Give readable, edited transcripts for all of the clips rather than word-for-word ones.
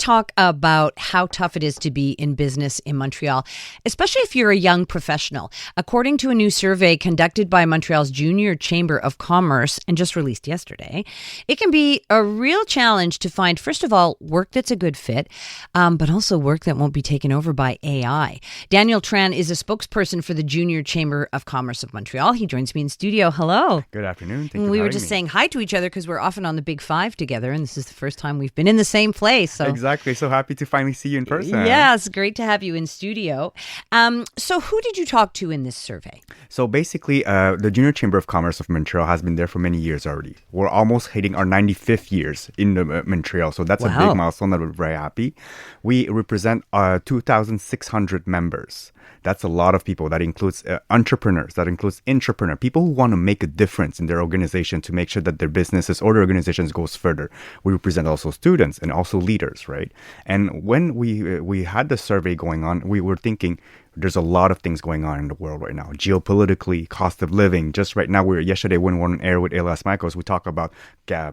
talk about how tough it is to be in business in Montreal, especially if you're a young professional. According to a new survey conducted by Montreal's Junior Chambre of Commerce and just released yesterday, it can be a real challenge to find, first of all, work that's a good fit, but also work that won't be taken over by AI. Daniel Tran is a spokesperson for the Junior Chambre of Commerce of Montreal. He joins me in studio. Hello. Good afternoon. Thank you We for were having just me. saying hi to each other because we're often on the Big Five together, and this is the first time we've been in the same place. So. Exactly. So happy to finally see you in person. Yes, great to have you in studio. So who did you talk to in this survey? So basically, the Junior Chamber of Commerce of Montreal has been there for many years already. We're almost hitting our 95th years in Montreal. So that's a Wow. big milestone that we're very happy. We represent 2,600 members. That's a lot of people. That includes entrepreneurs, that includes intrapreneurs, people who want to make a difference in their organization to make sure that their businesses or their organizations goes further. We represent also students and also leaders, right? And when we had the survey going on, we were thinking, there's a lot of things going on in the world right now. Geopolitically, cost of living. Just right now, yesterday when we were on air with Elias Michaels, we talked about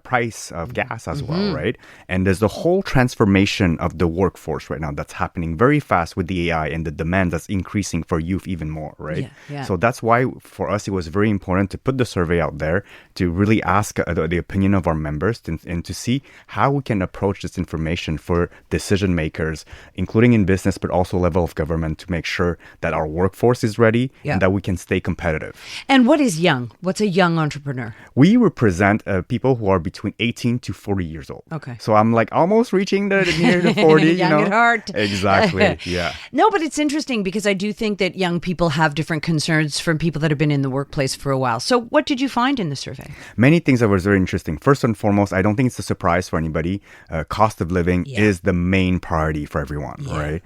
price of gas as well, right? And there's the whole transformation of the workforce right now that's happening very fast with the AI and the demand that's increasing for youth even more, right? Yeah. So that's why for us, it was very important to put the survey out there to really ask the opinion of our members and to see how we can approach this information for decision makers, including in business, but also level of government to make sure that our workforce is ready and that we can stay competitive. And what is young? What's a young entrepreneur? We represent people who are between 18 to 40 years old. Okay. So I'm like almost reaching near the 40, Young you know. at heart. Exactly. Yeah. No, but it's interesting because I do think that young people have different concerns from people that have been in the workplace for a while. So what did you find in the survey? Many things that was very interesting. First and foremost, I don't think it's a surprise for anybody. Cost of living is the main priority for everyone, right?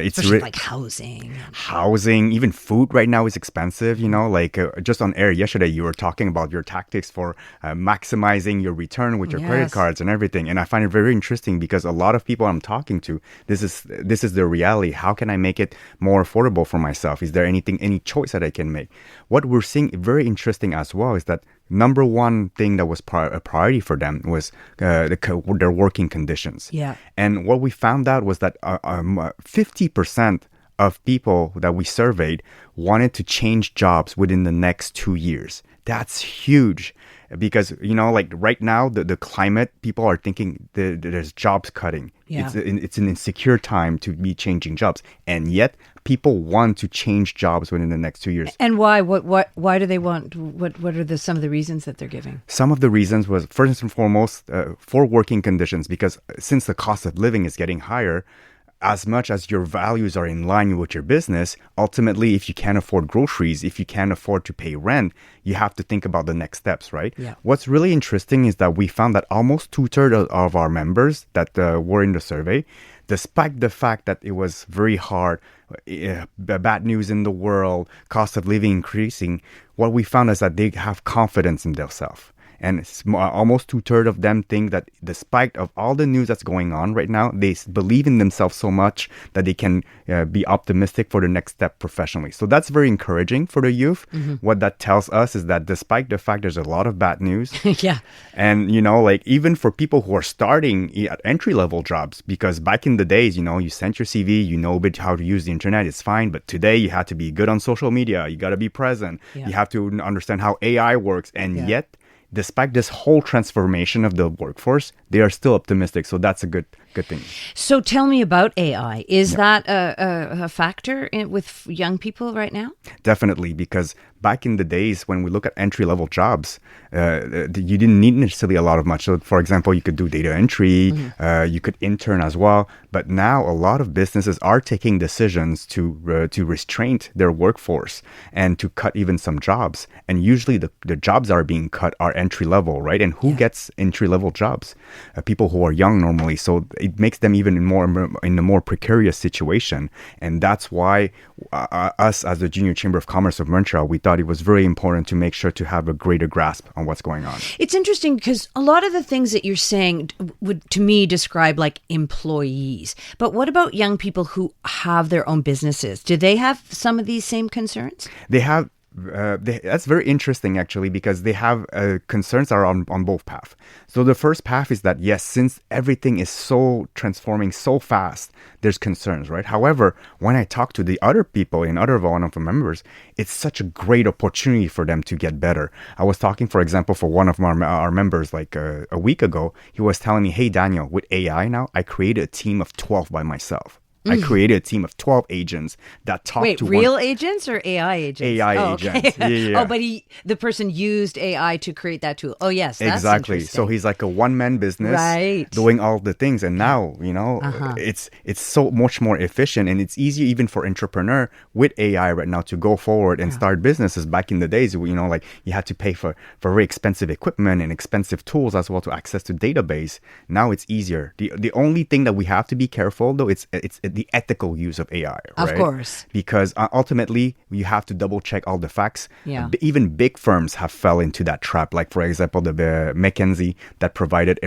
It's Especially like housing, even food right now is expensive, you know, like just on air yesterday, you were talking about your tactics for maximizing your return with your credit cards and everything. And I find it very interesting because a lot of people I'm talking to, this is their reality. How can I make it more affordable for myself? Is there any choice that I can make? What we're seeing very interesting as well is that number one thing that was a priority for them was their working conditions. Yeah. And what we found out was that 50% of people that we surveyed wanted to change jobs within the next 2 years. That's huge because, you know, like right now, the climate, people are thinking there's jobs cutting. Yeah. It's an insecure time to be changing jobs. And yet people want to change jobs within the next 2 years. And why? Why do they want? What are some of the reasons that they're giving? Some of the reasons was first and foremost for working conditions, because since the cost of living is getting higher, as much as your values are in line with your business, ultimately, if you can't afford groceries, if you can't afford to pay rent, you have to think about the next steps, right? Yeah. What's really interesting is that we found that almost 2/3 of our members that were in the survey, despite the fact that it was very hard, bad news in the world, cost of living increasing, what we found is that they have confidence in themselves. And almost 2/3 of them think that despite of all the news that's going on right now, they believe in themselves so much that they can be optimistic for the next step professionally. So that's very encouraging for the youth. What that tells us is that despite the fact there's a lot of bad news, Yeah. and, you know, like even for people who are starting at entry-level jobs, because back in the days, you know, you sent your CV, you know a bit how to use the internet, it's fine. But today you have to be good on social media. You got to be present. Yeah. You have to understand how AI works. And yet, despite this whole transformation of the workforce, they are still optimistic. So that's a good thing. So tell me about AI. Is that a factor with young people right now? Definitely, because back in the days when we look at entry-level jobs, you didn't need necessarily a lot of much. So, for example, you could do data entry, you could intern as well. But now a lot of businesses are taking decisions to restrain their workforce and to cut even some jobs. And usually the jobs that are being cut are entry-level, right? And who gets entry-level jobs? People who are young normally. So it makes them even in a more precarious situation. And that's why us as the Junior Chamber of Commerce of Montreal, we thought it was very important to make sure to have a greater grasp on what's going on. It's interesting because a lot of the things that you're saying would, to me, describe like employees. But what about young people who have their own businesses? Do they have some of these same concerns? They have That's very interesting, actually, because they have concerns are on both paths. So the first path is that, yes, since everything is so transforming so fast, there's concerns, right? However, when I talk to the other people in other one of the members, it's such a great opportunity for them to get better. I was talking, for example, for one of our members like a week ago. He was telling me, hey, Daniel, with AI now, I created a team of 12 by myself. I created a team of 12 agents that talk to real agents or AI agents? AI agents. Okay. Yeah. Oh, but the person used AI to create that tool. Oh, yes, that's exactly. So he's like a one-man business, right, doing all the things. And now, it's so much more efficient, and it's easier even for entrepreneur with AI right now to go forward and start businesses. Back in the days, like you had to pay for very expensive equipment and expensive tools as well to access to database. Now it's easier. The only thing that we have to be careful though, it's the ethical use of AI, right? Of course. Because ultimately, you have to double check all the facts. Yeah. Even big firms have fell into that trap. Like, for example, the McKinsey that provided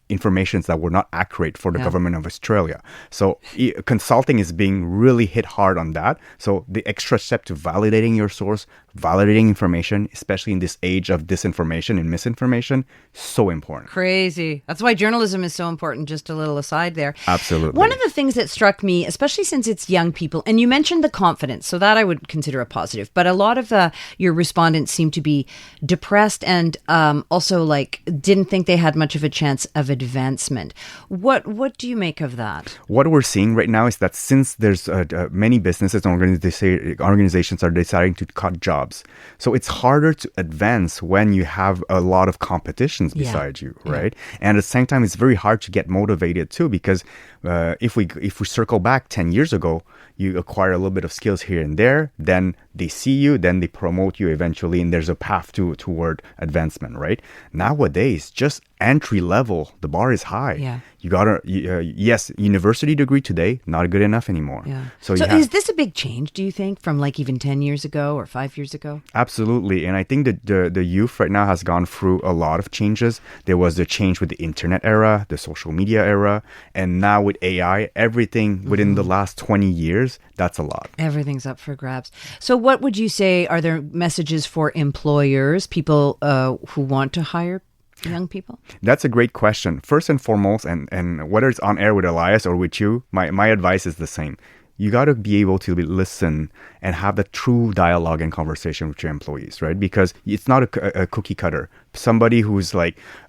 information that were not accurate for the government of Australia. So consulting is being really hit hard on that. So the extra step to validating your source, validating information, especially in this age of disinformation and misinformation, so important. Crazy. That's why journalism is so important. Just a little aside there. Absolutely. One of the things that struck me, especially since it's young people, and you mentioned the confidence, so that I would consider a positive, but a lot of your respondents seem to be depressed and also didn't think they had much of a chance of advancement. What do you make of that? What we're seeing right now is that since there's many businesses and organizations are deciding to cut jobs, so it's harder to advance when you have a lot of competitions beside you, right? And at the same time, it's very hard to get motivated too, because if we circle back 10 years ago, you acquire a little bit of skills here and there, then they see you, then they promote you eventually, and there's a path toward advancement, right? Nowadays, just entry level, the bar is high. Yeah. You gotta, yes, university degree today, not good enough anymore. Yeah. So is this a big change, do you think, from even 10 years ago or 5 years ago? Absolutely. And I think that the youth right now has gone through a lot of changes. There was the change with the internet era, the social media era, and now with AI, everything within the last 20 years, that's a lot. Everything's up for grabs. So what would you say are there messages for employers, people who want to hire young people? That's a great question. First and foremost, and whether it's on air with Elias or with you, my advice is the same. You got to be able to listen and have the true dialogue and conversation with your employees, right? Because it's not a cookie cutter. Somebody who's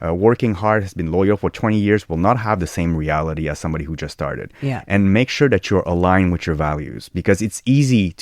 working hard, has been loyal for 20 years will not have the same reality as somebody who just started. Yeah. And make sure that you're aligned with your values, because it's easy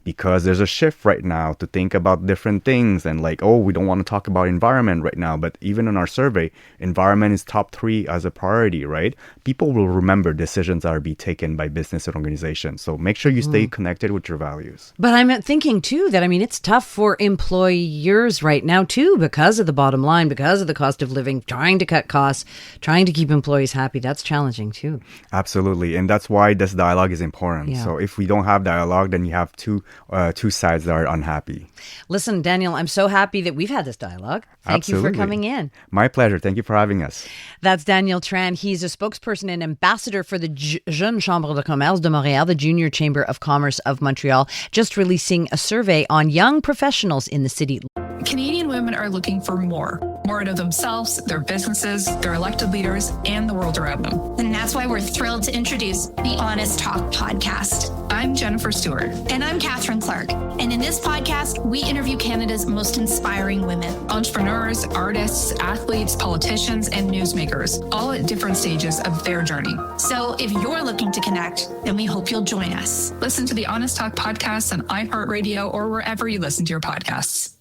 because there's a shift right now to think about different things and we don't want to talk about environment right now. But even in our survey, environment is top 3 as a priority, right? People will remember decisions that are being taken by business and organizations. So make sure you stay connected with your values. But I'm thinking too that, it's tough for employers right now too, because of the bottom line, because of the cost of living, trying to cut costs, trying to keep employees happy. That's challenging too. Absolutely. And that's why this dialogue is important. Yeah. So if we don't have dialogue, then you have two sides that are unhappy. Listen, Daniel, I'm so happy that we've had this dialogue. Thank you for coming in. My pleasure. Thank you for having us. That's Daniel Tran. He's a spokesperson and ambassador for the Jeune Chambre de Commerce de Montréal, the Junior Chamber of Commerce of Montreal, just releasing a survey on young professionals in the city. Canadian women are looking for more out of themselves, their businesses, their elected leaders, and the world around them. And that's why we're thrilled to introduce the Honest Talk podcast. I'm Jennifer Stewart. And I'm Catherine Clark. And in this podcast, we interview Canada's most inspiring women. Entrepreneurs, artists, athletes, politicians, and newsmakers, all at different stages of their journey. So if you're looking to connect, then we hope you'll join us. Listen to the Honest Talk podcast on iHeartRadio or wherever you listen to your podcasts.